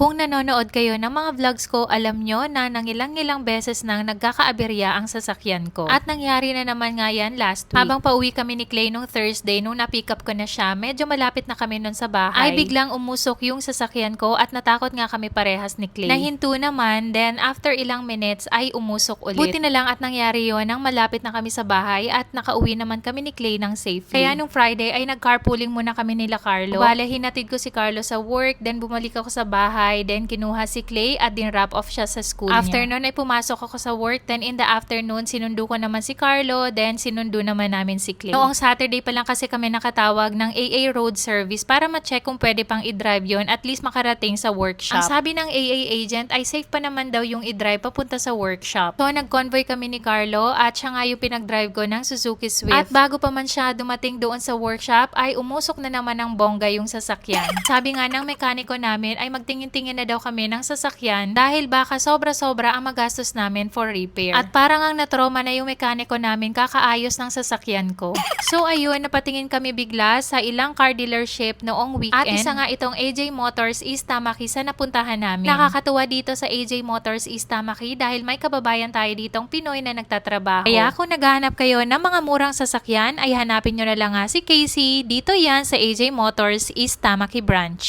Kung nanonood kayo ng mga vlogs ko, alam nyo na nangilang-ilang beses nang nagkakaaberya ang sasakyan ko. At nangyari na naman nga yan last week. Habang pauwi kami ni Clay nung Thursday, nung na-pick up ko na siya, medyo malapit na kami nun sa bahay, ay biglang umusok yung sasakyan ko at natakot nga kami parehas ni Clay. Nahinto naman, then after ilang minutes ay umusok ulit. Buti na lang at nangyari yon nang malapit na kami sa bahay at nakauwi naman kami ni Clay ng safely. Kaya nung Friday ay nag-carpooling muna kami nila Carlo. Bale, hinatid ko si Carlo sa work, then bumalik ako sa bahay, then kinuha si Clay at din wrap off siya sa school After niya. After nun ay pumasok ako sa work, then in the afternoon sinundo ko naman si Carlo, then sinundo naman namin si Clay. Noong Saturday pa lang kasi kami nakatawag ng AA Road Service para ma-check kung pwede pang i-drive yon, at least makarating sa workshop. Ang sabi ng AA agent ay safe pa naman daw yung i-drive papunta sa workshop. So nag-convoy kami ni Carlo at siya nga yung pinag-drive ko ng Suzuki Swift. At bago pa man siya dumating doon sa workshop ay umusok na naman ng bongga yung sasakyan. Sabi nga ng mekaniko namin ay magtingin-tingin na daw kami ng sasakyan dahil baka sobra-sobra ang magastos namin for repair. At parang ang natroma na yung mekaniko namin kakaayos ng sasakyan ko. So ayun, napatingin kami bigla sa ilang car dealership noong weekend. At isa nga itong AJ Motors East Tamaki sa napuntahan namin. Nakakatuwa dito sa AJ Motors East Tamaki dahil may kababayan tayo ditong Pinoy na nagtatrabaho. Kaya kung naghahanap kayo ng mga murang sasakyan ay hanapin nyo na lang nga si Casey. Dito yan sa AJ Motors East Tamaki branch.